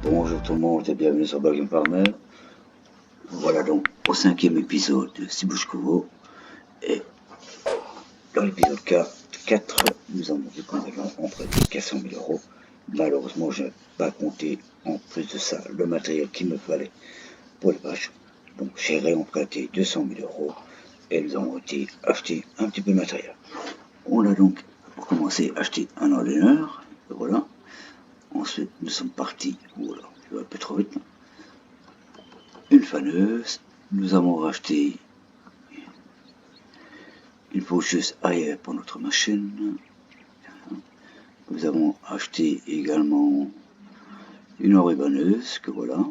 Bonjour tout le monde et bienvenue sur Bugging Farmer. Voilà donc au 5e épisode de Sibushkovo. Et dans l'épisode 4, nous avons vu qu'on avait emprunté 400 000 euros. Malheureusement, je n'ai pas compté en plus de ça le matériel qu'il me fallait pour les vaches. Donc j'ai réemprunté 200 000 euros et nous avons été acheter un petit peu de matériel. On a donc pour commencer acheté un enlaineur. Voilà. Ensuite, nous sommes partis. Voilà, je vais un peu trop vite. Une faneuse. Nous avons racheté une faucheuse arrière pour notre machine. Nous avons acheté également une enrubanneuse, que voilà.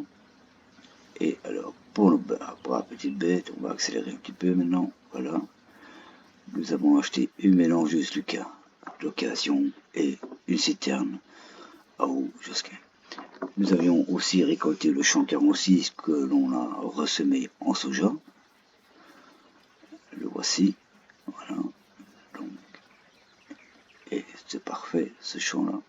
Et alors, pour la petite bête, on va accélérer un petit peu maintenant. Voilà. Nous avons acheté une mélangeuse Lucas d'occasion et une citerne à eau Josquin. Nous avions aussi récolté le champ 46 que l'on a ressemé en soja. Le voici. Voilà. Donc, et c'est parfait ce champ-là.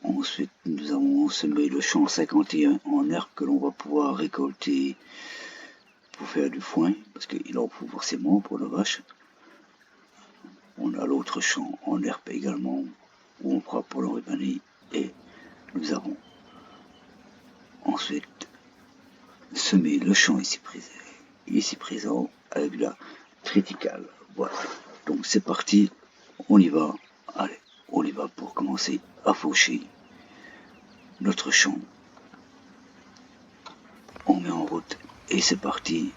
Ensuite, nous avons semé le champ 51 en herbe que l'on va pouvoir récolter pour faire du foin, parce qu'il en faut forcément pour la vache. On a l'autre champ en herbe également, où on fera pour l'enrubanie. Et nous avons ensuite semé le champ ici présent avec la triticale. Voilà. Donc c'est parti, on y va. Allez, on y va pour commencer à faucher notre champ. On met en route et c'est parti.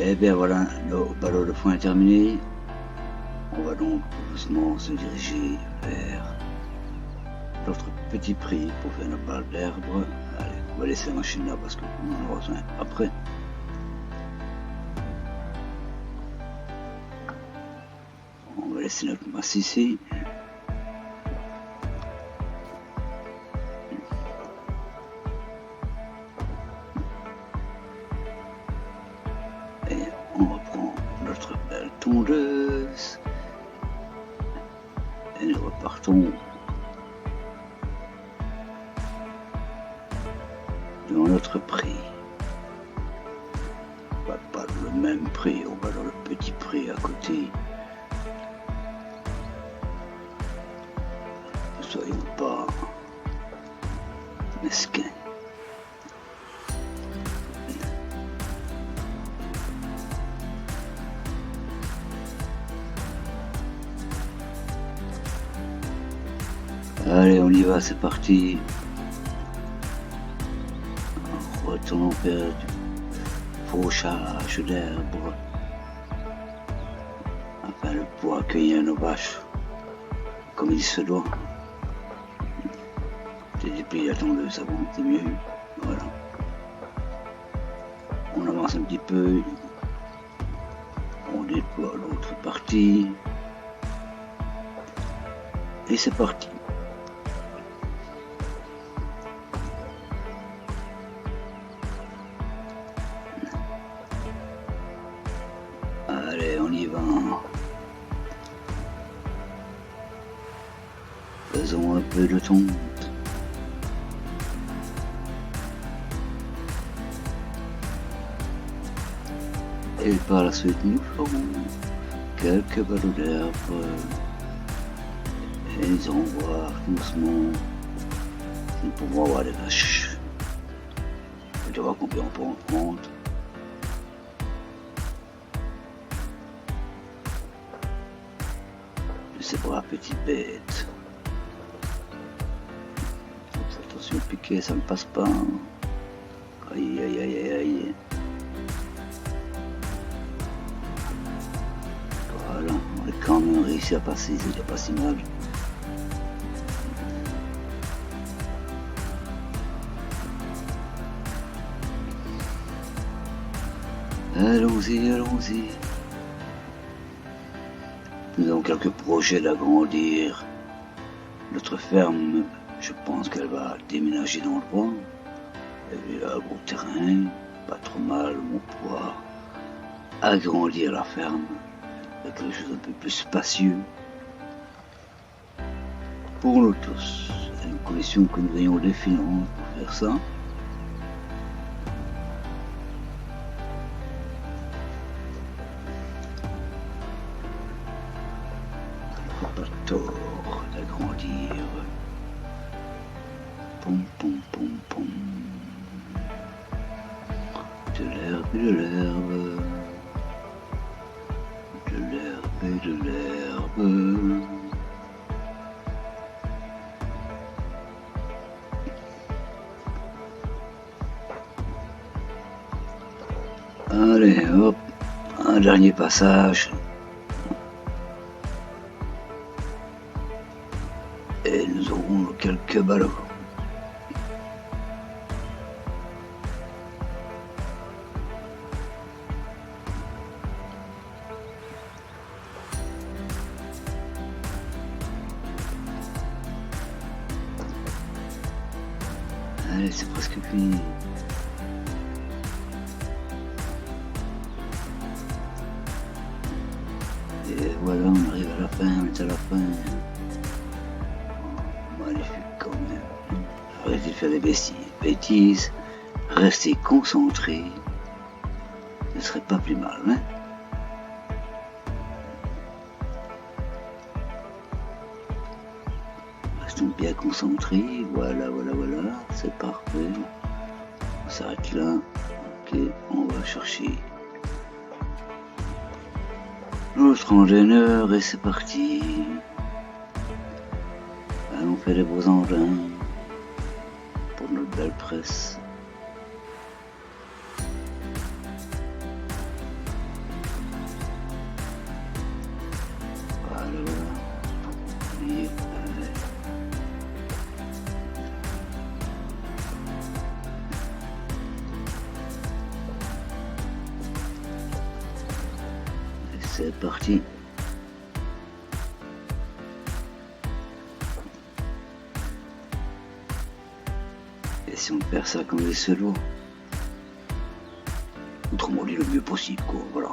Et bien voilà, nos ballots de foin est terminé. On va donc doucement se diriger vers notre petit prix pour faire notre balle d'herbe. Allez, on va laisser la machine là parce qu'on en aura besoin après. On va laisser notre masse ici. Et on reprend notre belle tondeuse. Et nous repartons dans notre prix. On va pas dans le même prix, on va dans le petit prix à côté. Ne soyons pas mesquins. Allez, on y va, c'est parti. Retournons faire du fauchage d'herbe afin de pouvoir accueillir nos vaches comme il se doit. J'ai déplié la tondeuse avant, c'est mieux. Voilà. On avance un petit peu. On déploie l'autre partie. Et c'est parti. Allez, on y va. Faisons un peu de tonte. Et par la suite, nous ferons quelques ballots d'herbe. Et nous allons voir doucement si nous pouvons avoir des vaches. Je vais voir combien on peut en prendre. C'est pour la petite bête. Attention, piqué, ça ne passe pas. Aïe, aïe, aïe, aïe, aïe. Voilà, on a quand même réussi à passer, c'est déjà pas si mal. Allons-y, allons-y. Nous avons quelques projets d'agrandir notre ferme. Je pense qu'elle va déménager dans le bois. Il y a un gros terrain, pas trop mal, on pourra agrandir la ferme avec quelque chose d'un peu plus spacieux pour nous tous. C'est une condition que nous ayons des finances pour faire ça. Pas tort d'agrandir. Pom pom pom pom. De l'herbe et de l'herbe. De l'herbe et de l'herbe. Allez hop, un dernier passage. Et nous aurons quelques ballots. Allez, c'est presque fini. Et voilà, on arrive à la fin, on est à la fin. Magnifique quand même. Arrêtez de faire des bêtises. Restez concentrés. Ce ne serait pas plus mal, hein? Restons bien concentrés. Voilà, voilà, voilà. C'est parfait. On s'arrête là. Ok, on va chercher notre engreneur et c'est parti. On fait des beaux engins pour notre belle presse. c'est parti. Et si on perd ça comme des seuls, autrement dit le mieux possible, quoi, voilà.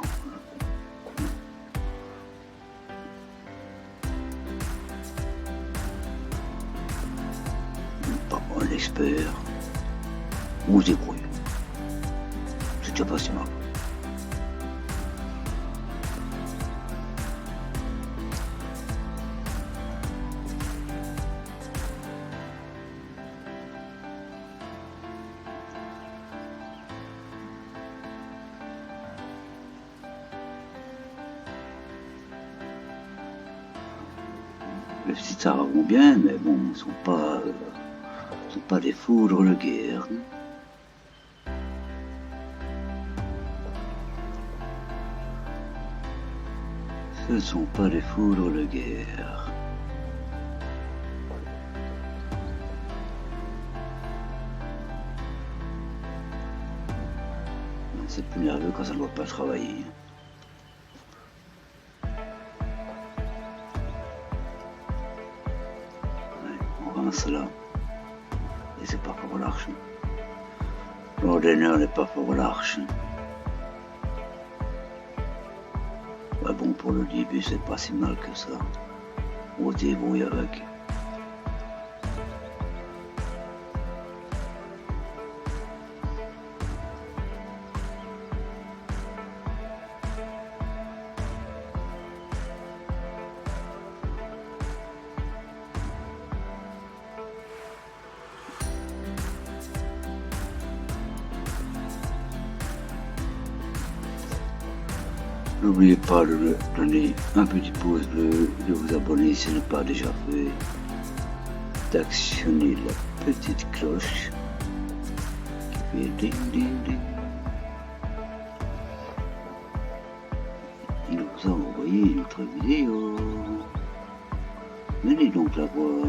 Pas un expert, on se débrouille. C'est déjà pas si mal. Les petites arts vont bien, mais bon, ils sont pas des foudres de guerre. Ce ne sont pas des foudres de guerre. C'est plus nerveux quand ça ne doit pas travailler. Cela. Et c'est pas pour l'arche. L'ordinaire n'est pas pour l'arche. Bah bon, pour le début, c'est pas si mal que ça. On se débrouille avec. N'oubliez pas de donner un petit pouce bleu, de vous abonner si ce n'est pas déjà fait, d'actionner la petite cloche qui fait ding ding ding. Il vous a envoyé une autre vidéo. Venez donc la voir.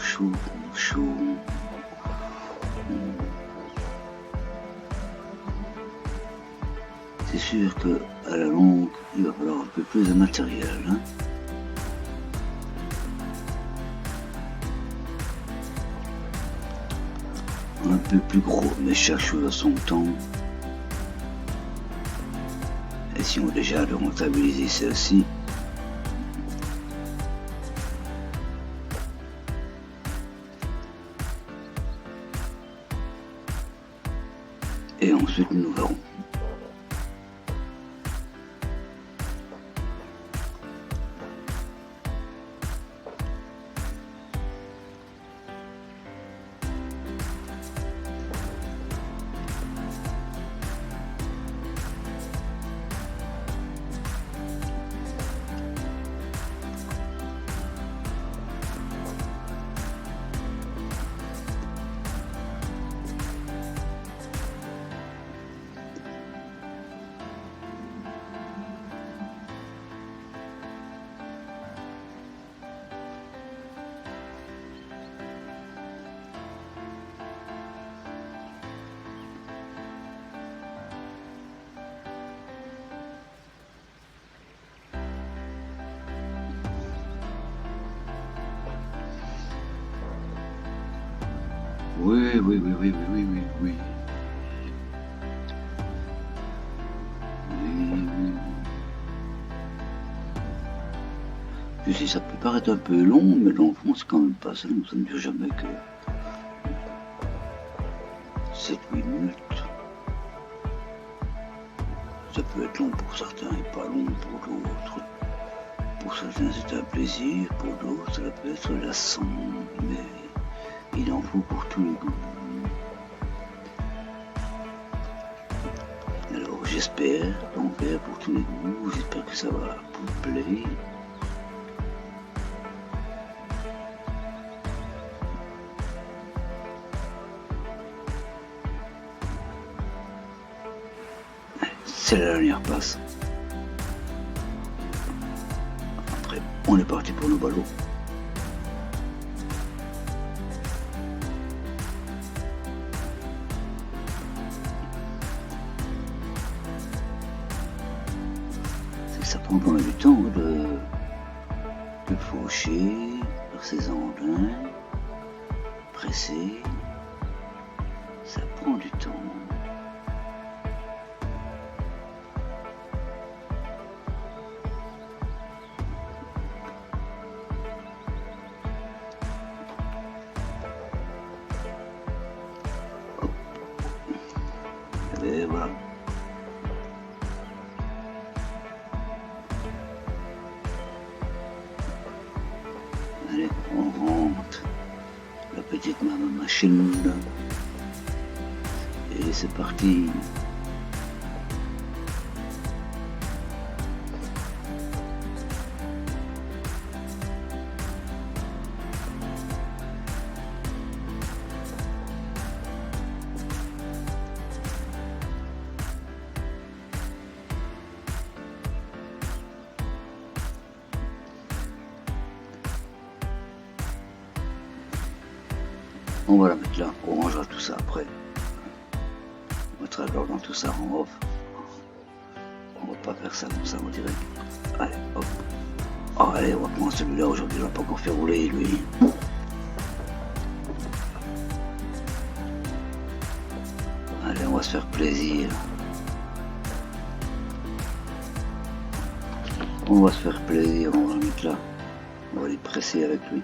Chou. C'est sûr que à la longue, il va falloir un peu plus de matériel. Hein. Un peu plus gros, mais chaque chose à son temps. Essayons déjà de rentabiliser celle-ci. Et ensuite nous verrons. Oui. Je sais, ça peut paraître un peu long, mais dans le fond, c'est quand même pas ça. Ça ne dure jamais que 7 minutes. Ça peut être long pour certains et pas long pour d'autres. Pour certains, c'est un plaisir, pour d'autres, ça peut être lassant, mais il en faut pour tous les goûts. Alors, j'espère d'en faire pour tous les goûts, j'espère que ça va vous plaire. C'est la dernière place. On est parti pour nos ballots. C'est que ça prend quand même du temps de faucher, faire ses engins, presser. Ça prend du temps. Et voilà. Allez, on rentre la petite machine et c'est parti. On va la mettre là, on rangera tout ça après. On mettra alors dans tout ça en off. On va pas faire ça comme ça en direct. Allez, hop. Oh, allez, on va prendre celui-là aujourd'hui, on va pas encore faire rouler lui. Allez, on va se faire plaisir. On va se faire plaisir, on va le mettre là. On va les presser avec lui.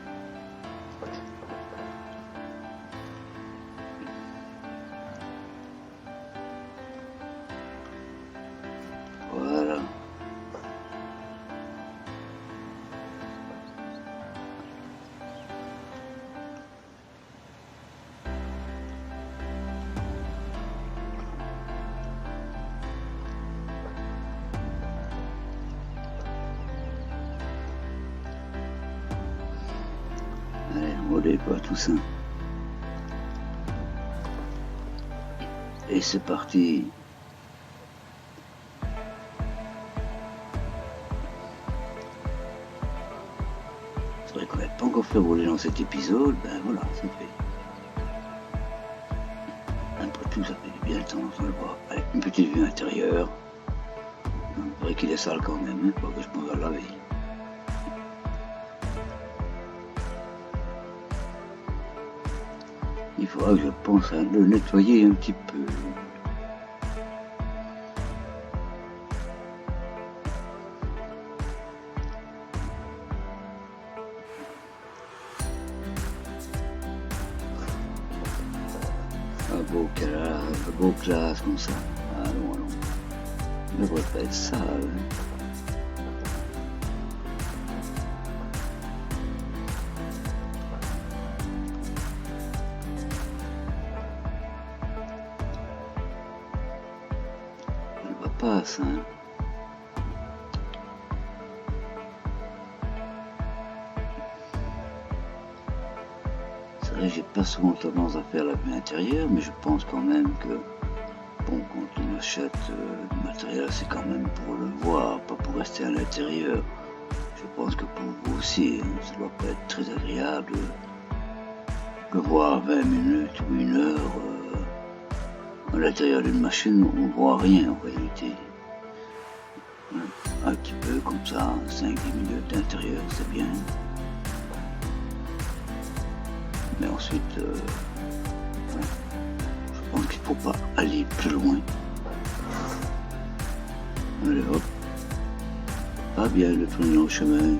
Voilà. Allez, on déploie tout ça. Et c'est parti. C'est vrai qu'on n'a pas encore fait rouler dans cet épisode, ben voilà, c'est fait. Après tout, ça fait du bien de temps en temps de le voir. Allez, une petite vue intérieure. C'est vrai qu'il est sale quand même, hein, faut que je m'en vais laver. Il faudra que je pense à le nettoyer un petit peu. Un beau classe comme ça. Allons, allons. Il ne devrait pas être sale. On va pas ça. C'est vrai que j'ai pas souvent tendance à faire la vue intérieure, mais je pense quand même que bon, quand on achète du matériel, c'est quand même pour le voir, pas pour rester à l'intérieur. Je pense que pour vous aussi, hein, ça doit pas être très agréable de voir 20 minutes ou 1 heure à l'intérieur d'une machine, on ne voit rien en réalité. Un petit peu comme ça, 5-10 minutes d'intérieur, c'est bien. Mais ensuite, je pense qu'il ne faut pas aller plus loin. Allez hop. Pas bien le tourner dans le chemin.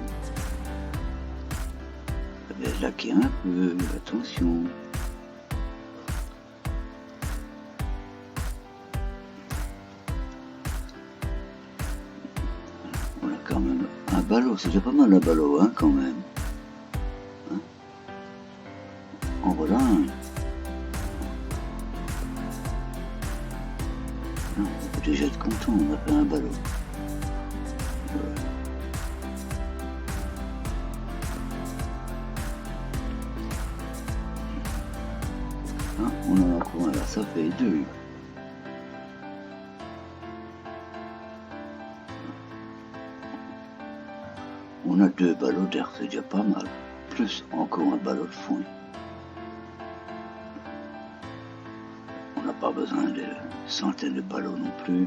Pas bien laquer un peu, attention. On a quand même un ballot, c'est déjà pas mal un ballot, hein, quand même. Hein, en voilà un. On peut déjà être content, on a fait un ballot. Hein, on en a encore un là, ça fait 2. On a 2 ballots d'air, c'est déjà pas mal. Plus encore un ballot de foin. On n'a pas besoin de centaines de ballots non plus.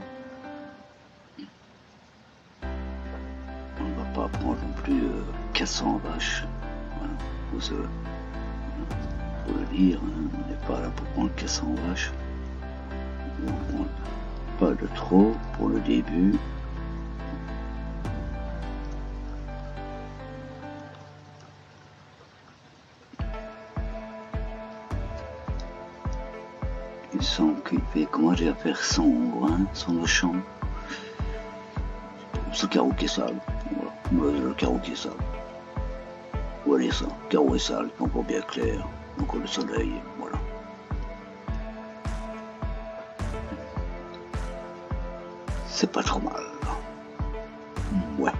On ne va pas prendre non plus 400 vaches. Voilà, pour le dire, hein, on n'est pas là pour prendre 400 vaches. On ne prend pas de trop pour le début. Ils sont occupés, comment je vais faire sombre, hein, son champ. Ce carreau qui est sale, voilà. Le carreau qui est sale. Voilà ça, le carreau est sale, encore bien clair, encore le soleil, voilà. C'est pas trop mal. Ouais.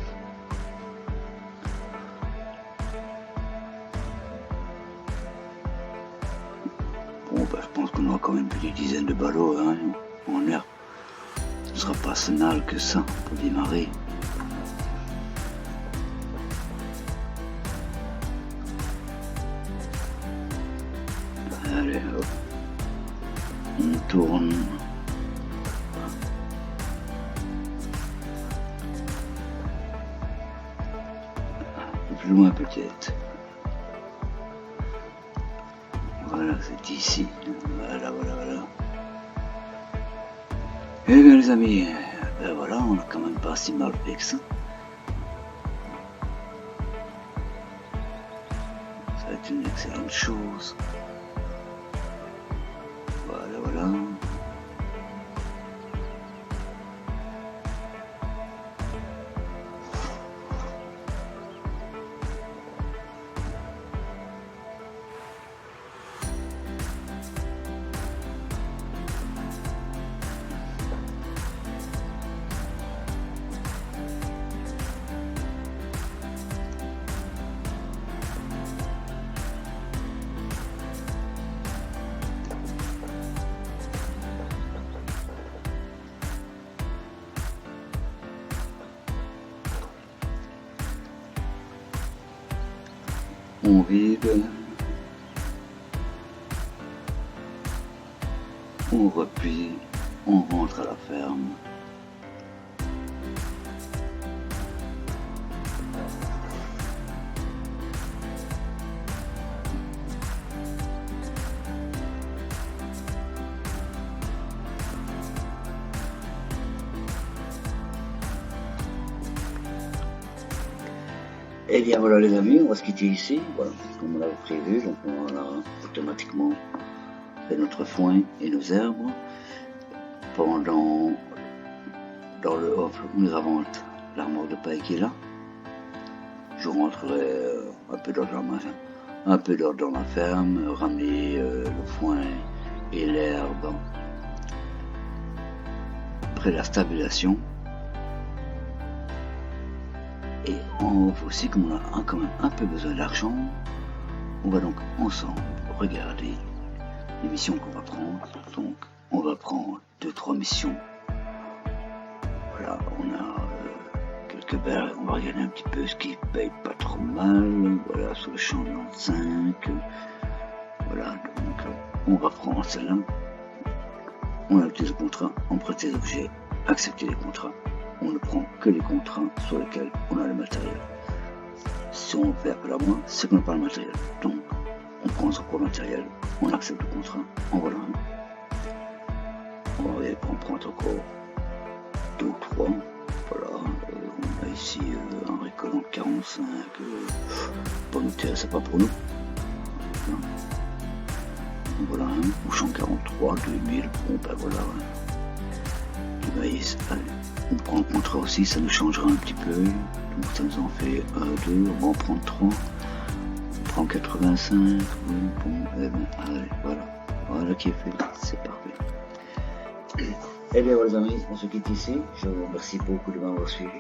Bon, ben, je pense qu'on aura quand même plus d'une dizaine de ballots, hein, en herbe. Ce ne sera pas si mal que ça pour démarrer. Allez, hop. On tourne. Plus loin peut-être. Voilà, c'est ici. Voilà. Eh bien les amis, ben voilà, on a quand même pas si mal fait que ça. Ça va être une excellente chose. Voilà. On vide, on replie, on rentre à la ferme. Et bien voilà les amis, on va se quitter ici, voilà, comme on l'avait prévu, donc on a automatiquement fait notre foin et nos herbes. Dans le offre, nous avons l'armoire de paille qui est là. Je rentrerai un peu d'ordre dans la ferme, ramener le foin et l'herbe après la stabilisation. Et on va aussi, comme on a quand même un peu besoin d'argent, on va donc ensemble regarder les missions qu'on va prendre. Donc on va prendre 2-3 missions. Voilà, on a quelques berges, on va regarder un petit peu ce qui paye pas trop mal. Voilà, sur le champ 95. Voilà, donc on va prendre celle-là. On a tous les contrats, on prête les objets, accepter les contrats. On ne prend que les contrats sur lesquels on a le matériel. Si on fait appel à moi, c'est qu'on n'a pas le matériel. Donc, on prend son propre matériel, on accepte le contrat, on voilà. On va prendre encore 2 ou 3. Voilà, on a ici un récoltant 45. Pas noté, c'est pas pour nous. Voilà, au champ 43, 2000. Bon, ben voilà. Du maïs, allez. On prend le contrat aussi, ça nous changera un petit peu. Donc ça nous en fait 1, 2, on va en prendre 3. On prend 85. Oui, bon, eh bien, allez, voilà. Voilà qui est fait, c'est parfait. Eh bien voilà les amis, on se quitte ici. Je vous remercie beaucoup de m'avoir suivi.